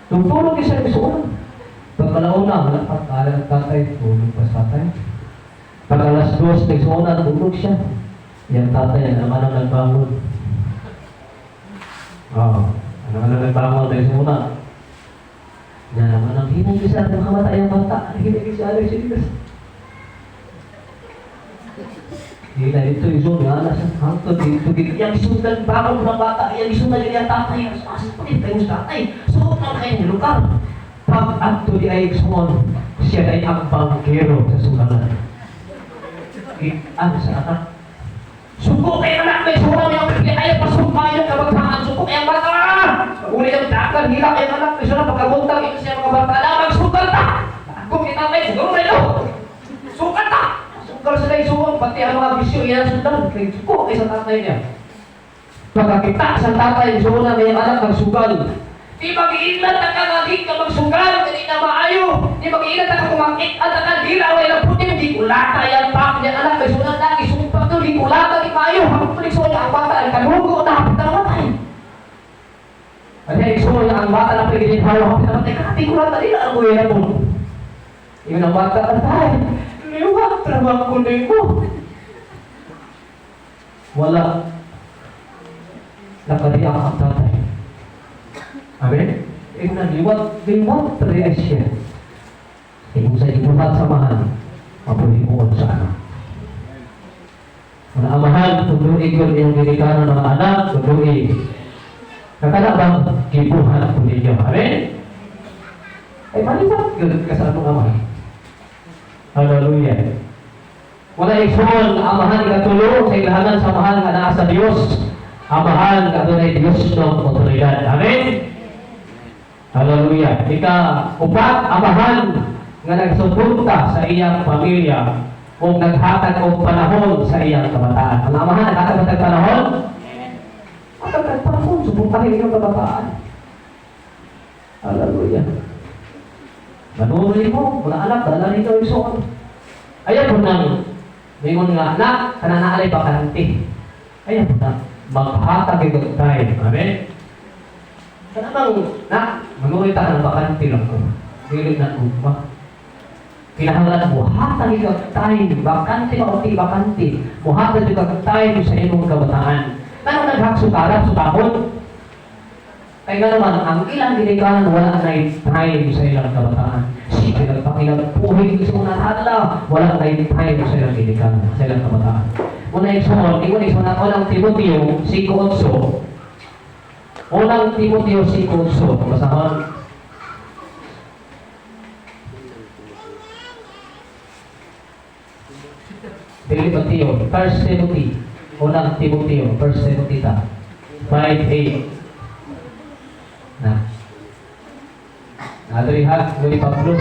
Tutulog isa yung suon. Pagkalaon na, malapat. Kala ng tatay, tulog pa sa tatay. Pag alas 2, nagsuon na, tulog siya. Yan tatay, naman ang nagbangon. Oo. Naman ang nagbangon, nagsuon na. Yan naman ang hinay isa, nakamatay ang bata. Hinay isa, alas siya. Hindi na ito yung nga, nasa hangtod dito. Yang isundan bangon ng bata, yang isundan yung tatay. Asa pa rin tayo sa tatay. So, na kayo nilukar. Pag ato di ay sumon, siya ay ang bangkero sa sunanan. Ano sa anak? Suko kayo anak, may sunan yung pagkita ay pasumpayan kabagsahan. Suko kayo bata! Uli ang dakan, hila kayo anak, may sunan pagkabuntang ito siya mga bata. Alam, sukat ta! Kung kita tayo, siguro na ito. Sukat ta! Kalau sila isuon, pati ang mga bisyo, yan sundan. Kaya ko, sa tatay niya. Pagkakita sa tatay, isuon na may anak magsugal. Di mag-iinlat na kagagig ka magsugal, hindi na maayo. Di mag-iinlat na kumakit at nakadila, wala putin, di kulata yan pa. Yan anak, may sunan lagi, sumpa to, di kulata, di maayo. Hanggang tulik niya, ang bata, ang kalugo, napit na matay. Kaya isuon na ang bata na pagiging halo, hapit na matay, kakati kulata, di na ang buhay na po. Yun ang bata, tatay. Liwat, trabaho ko din ko. Wala. Nakariyak ang tatay. Amen? Liwat, teriak siya. Kung sa ibuhat samahan, mapulimuon sa anak. Mga amahan, tundui ko yung dinikanan ng mga anak, tundui. Kakala bang gibuhan po ninyo? Amen? Ay, malibat yun kasama ng amahan. Hallelujah. Wala ikson, amahan katulong sa ilahanan sa mahal nga naa sa Diyos. Amahan katunay Diyos ng otoridad. Amen? Hallelujah. Upat, amahan nga nagsupunta sa iyang pamilya o naghatag o panahon sa iyang kabataan. Ang amahan naghatag ng panahon? Naghatag panahon, supuntahin iyong kabataan. Hallelujah. Manunoy mo, wala anak, dala nito yung suon. Ayan po nang, mayroon nga, anak, kananaalay pa kananti. Ayan po nang, maghatag yung time. Amen? Kanamang, manunoy ta ka ng bakanti lang ko. Dilig na kumpa. Kinahanglan mo, hatag yung time, bakanti o di bakanti. Muhatag yung time sa imong kabataan. Ano naghaksukarap, sutahon? Kaya nga naman, ang ilang ginikanan wala na time sa ilang kabataan. Sige, nagpakilang puhin gusto mo na hala, wala na time sa ilang ginikanan, sa ilang kabataan. Una yung sunod, unang Timoteo 5:8. Unang Timoteo 5:8. Basahan. Dili Timoteo, 1 Timothy. Unang Timoteo, 1 Timothy ta. 5:8. Na. Nadrihat, nuri Pablo.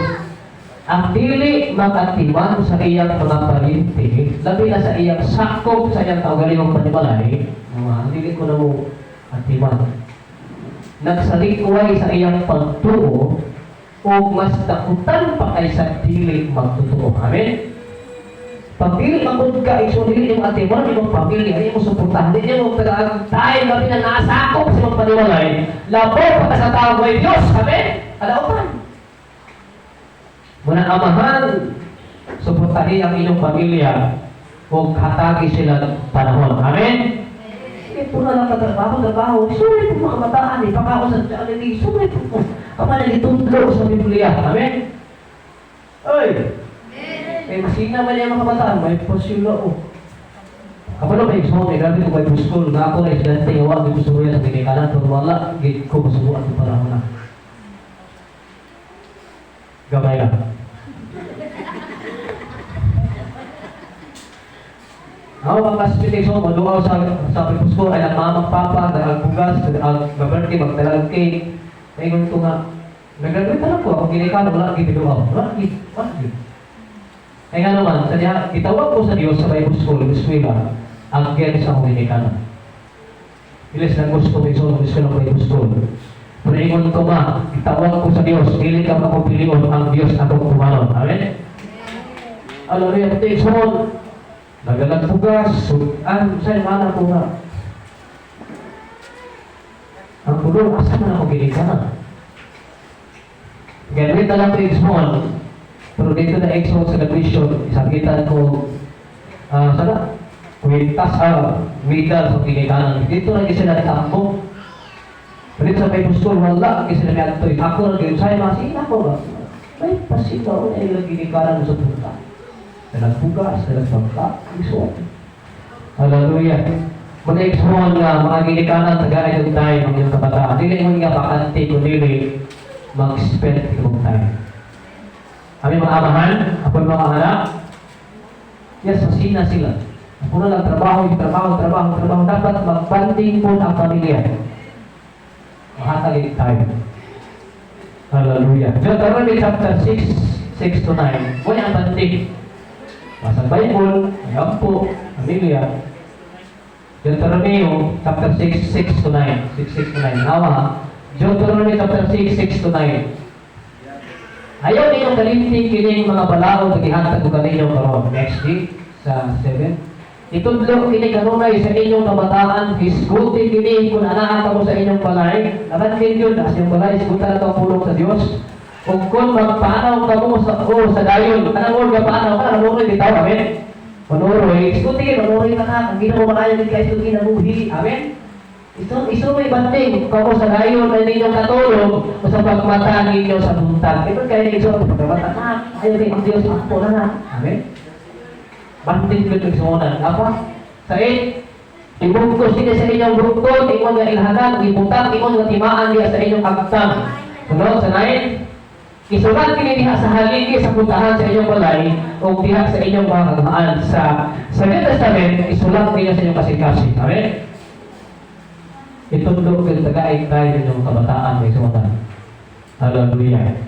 Ang dili makatiman sa iyang mga parinti, labi na sa iyang sakop sa iyang kaugalingong panimalay, ang dili ko na mo atiman. Nagsalikway sa iyang pagtuo, o mas dakutan pa kaysa dili magtutuo. Amen? Pag dili magod ka, isunili yung atiman, yung pamilya, yung suportahan, hindi mo tayo labi na nasakop sa iyong panimalay, labaw pa ka sa tao ay Diyos. Amen? Alautan. Muna amahan, suportahin ang inyong pamilya kung hatagi sila panahon. Amen? Ito na lang trabaho. Sulit po mga kabataan, ipakao sa channel, sulit po. Kapag nagitundlo sa Biblia. Amen? Oy! Eh, masina man yung mga kabataan, may posyon o. Kapag may gusto mo, may grabe ko may school, na ako na isilante, gawa, may gusto mo yan sa pinikanan, pero wala, gate ko, masubuan ko para ako na. Gamay lang. Ako ang classification, maluaw sa pipos ko ay ang mamang papa, nagbugas, mag-birthday, magdalag cake. Ngayon ko nga, nag-graduate na lang ko, ako ginikanan, wala lagi biluaw. Wala lagi. Kaya nga naman, itawag ko sa Diyos sa Bible School, eskwela, ang kaya sa akong ginikanan. Ilis na gusto ko iso ng eskwela ng Bible School. Pero ingon ko ma, itawag ko sa Diyos, hindi ka makupilion ang Diyos akong kumanon. Amen? Alam mo yung ito iso, naglalagpugas, sa'yo mana ko nga. Ang kulong, asa man ako ginikanan? Ganun na lang ito small, pero dito na exo sa graduation, isakitan ko, sana, wintas, widal sa ginikanan. Dito na kasi natambo. Pero sa Bible School, wala, kasi na ito, ako nag-gawin sa'yo, masin ako ba? May pasigaw na ilang ginikanan sa punta. Dalang bugas, dalang bangka, isuot. Hallelujah. Muna exmoon nga, mga ginikanan, tagay yung tayo ng iyong kabataan. Dili mo nga bakante, kundi mag-spend yung tayo. Kami mga amahan, ako yung mga anak, yes, masina sila. Ako na lang trabaho. Dapat mag-banding po ang pamilya. Mahatagin tayo. Hallelujah. Deuteronomy chapter 6, 6 to 9. Kung ang banding, Basa Bible, ayan po, pamilya. Deuteronomy chapter 6, 6 to 9. 6 to 9. Nawa, Deuteronomy chapter 6, 6 to 9. Ayaw ninyong kalinti kining mga balao nagihatag ko kaninyo karon. Next week, sa 7. Itudlo kini kanunay sa inyong kabataan, hisguti kini kung anaan ka mo sa inyong balay. Naman din yun, as yung balay, hisgutan na ito pulong sa Diyos. Kung magpaanaw ka mo sa dayon, anong orga paanaw ka, nanuroy bitaw, amen? Manuroy, iskuti, manuroy ka na, ang ginawa makayan din ka, iskuti na buhi, amen? Iso may banding, ka mo sa dayon, na ninyong katulog, o sa pagmata ninyo sa buntag. Ito kaya iso, pagmata na, ayaw din ang Diyos, ako na na, amen? Banding ko itong suunan, apa? Sa 8, ibugkos din sa inyong brukton, imon nga ilhanan, ibutang, imon nga timaan niya sa inyong agtang. Sunod, sa 9, isulat kini diha sa haligi sa puntahan sa inyong balay o diha sa inyong mga kagamaan sa New Testament, isulat niya sa inyong kasing-kasing. Amen? Itundok yung tagaig tayo ng kabataan may sumunod. Hallelujah.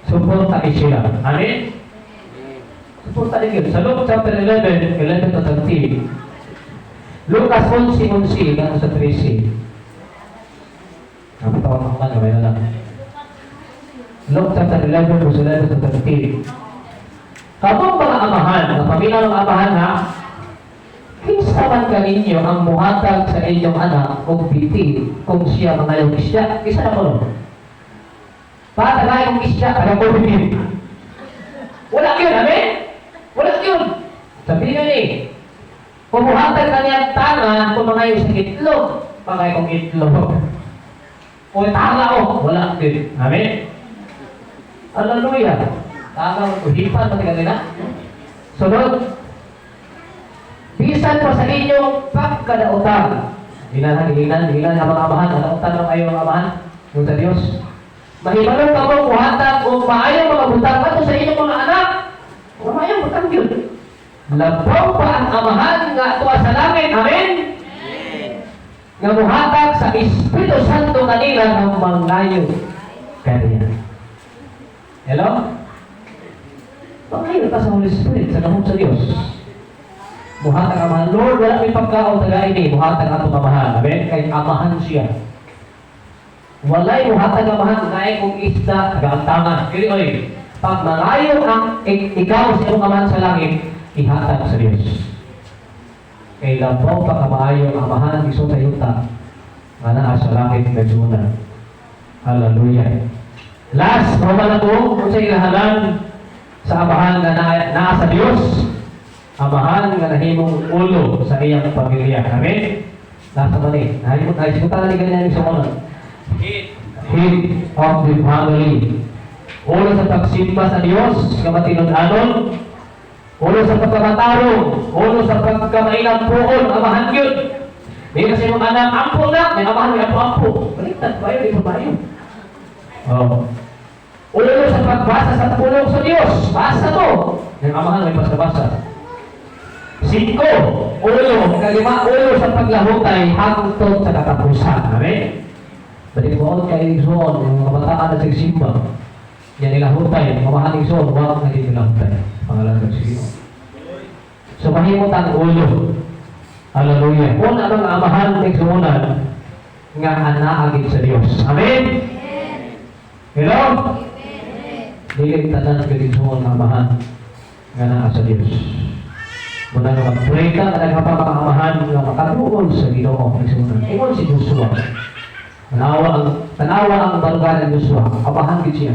Suporta sila. Amen? Suporta din. Sa Luke chapter 11, 11 to 13. Lucas 11:11 hanggang sa 13. Napatawa ko nga, gawin na lang. Luke chapter 11, verse 11 to 13. Kapag mga amahan, ang pamilya ng amahan na, kinsa man kaninyo ang muhatag sa inyong anak o biti kung siya mangayong isya, isa na ko. Patagayong isya, kaya ko biti. Wala yun, amen? Wala yun. Sabihin nyo ni, kung muhatag ka niyang tanga, kung mangayong sa itlog, pangay kong itlog. O tanga o, wala din. Amen? Hallelujah. Tanga o, hipan pati kanina. Sunod. Bisan pa sa inyong pagkadautan. Hinan ang mga amahan. Kadautan ng ayong amahan. Yung sa Diyos. Mahibalong ka mong buhatan o maayong mga butang ato sa inyong mga anak. O maayong butang yun. Labaw pa ang amahan nga ato sa langit. Amen? Nga buhatag sa Espiritu Santo kanila ng mangayo kaniya. Hello? Pangayo ka sa Holy Spirit sa namong sa Diyos. Buhatag amahan. Lord, wala may pagkaon taga ini. Buhatag ato amahan. Amen? Kay amahan siya. Walay buhatag amahan. Kaya kung isda, taga-antangan. Kili oy, pag mangayo ang ikaw sa iyong amahan sa langit, ihatag sa Diyos. Kay labaw pa kamaayo ang amahan iso sa yuta nga naa sa langit nagsunan. Hallelujah. Last, Roman ako kung sa ilahanan sa amahan nga naa sa Diyos. Amahan nga nahimong ulo sa iyang pamilya. Amen? Nasa mali. Naisimutan na ni ganyan yung sumunod. Head of the family. Ulo sa pagsimba sa Diyos, kamatinud-anon. Ulo sa pagkakatarong, ulo sa pagkamainang puon, amahan yun. May kasi mga anak, ampo na, may amahan, may ampo. Baliktad ba yun, di ba yun? Ulo sa pagbasa sa pulong sa Diyos, basa to. Yung amahan, may basa-basa. 5, ulo sa paglahutay, hangtod sa katapusan. Amen? Balik mo kay Igsoon, yung kabataan na sigsimba. Yan nilahutay, mamahan Igsoon, huwag na din nilahutay. Pangalan ng Siyo. So mahimot ang ulo. Hallelujah. Kung anong amahan ng sumunan nga anaagit sa Diyos. Amen? Hello? Dilig tanan ka din sumunan amahan nga naa sa Diyos. Muna nga mag-pray ka na nagpapakamahan nga makatuol sa Ginoo ng sumunan. Ingon si Joshua. Tanawa ang balugan ng Joshua. Amahan gid siya.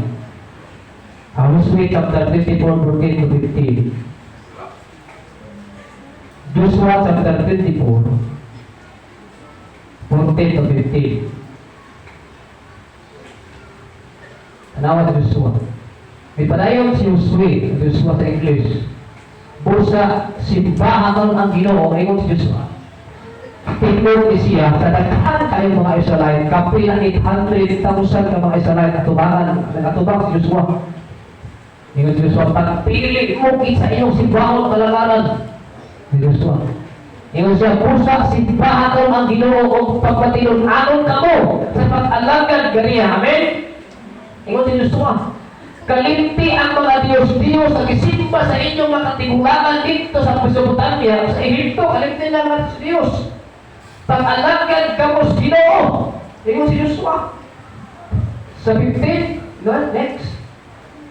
Joshua chapter 24, 14 to 15. Joshua chapter 24, 14 to 15. Tanawa si Joshua. May padayon si Joshua sa English. Busa simbahan ang Ginoo, ingon si Joshua. Tingnan siya sa daghan kayong mga Israelite, kapila 800,000 ka mga Israelite natubang si Joshua. Ingon si Joshua, pagpili mo sa iyong simbahon kalagaran ni Joshua. Ingon siya, pusa simbahan ang Ginoo o pagpatilon-anon ka mo sa pag-alagad ganiya. Amen? Ingon si Joshua, kalimti ang mga Diyos-Diyos ang isimba sa inyong mga katigulangan dito sa Mesopotamia, sa Ehipto, kalimti na mga Diyos. Pag-alagad ka mo sa Ginoo. Ingon si Joshua. Sa 15, next.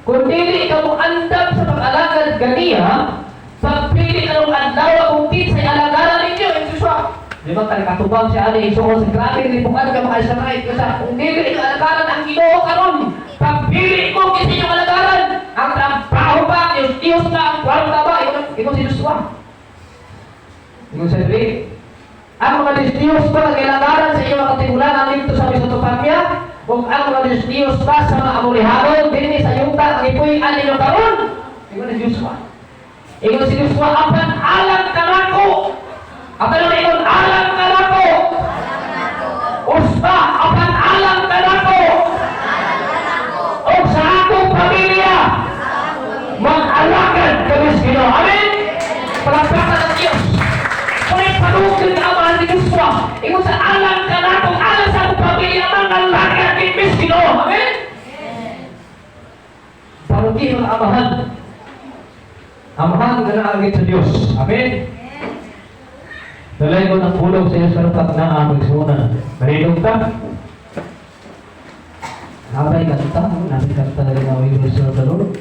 Kung dili ka mo andam sa pag-alagad ganiya, pagpili ka ng adlaw kung sa alagaran ninyo, Joshua. Di ba katubang siya ani so sa grabe lipukan ka mga Israelite kasi kung dili ka alagaran ang Ginoo karon, pagpili mo kasi yung alagaran, ang trabaho ba Diyos na ang kwarta ba? Ikaw si Joshua. Ikaw sa Dili. Ang mga Diyos ba ang alagaran sa iyong katigulangan dito sa Mesopotamia? Kung ang mga Diyos ba sa mga Amorihano, din sa yuta, ang ipuy-an ninyo karon? Ikaw na Joshua. Ikaw si Joshua, apan alam ka nako. Apan na ikaw, alam ka nako. Usta, apan alam ka nako. O sa akong pamilya, mag-alagad kami sa Ginoo. Amen? Palagpakan ng Diyos. Kung panukid na amahan ni Joshua, ikaw sa alam ka nako, alam sa akong pamilya, mag-alagad kami sa Ginoo. Amen? Parugi ang amahan. Amahan ka na agad sa Diyos. Amen? Dalay ko ng pulong sa iyo sa lupat na aming suna. Marilog ka? Nabay kanta? Nabay kanta na rin ako yung Lord sa Lord.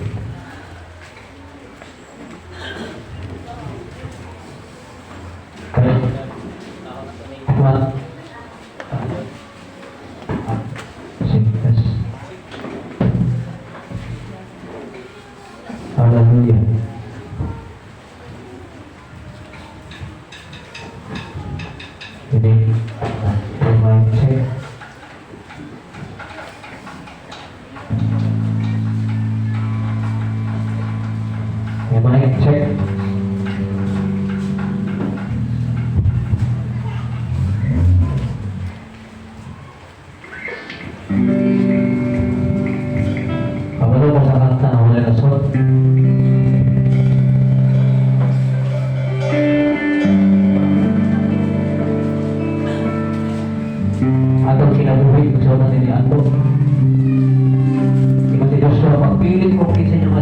Kaya, one, hallelujah. Jadi, check. Kabalo mo sa kanta na wala na suot. Atong kinabuhi, gusto natin ni Ato. Ikaw si Joshua, pagpilit kong kinsa niya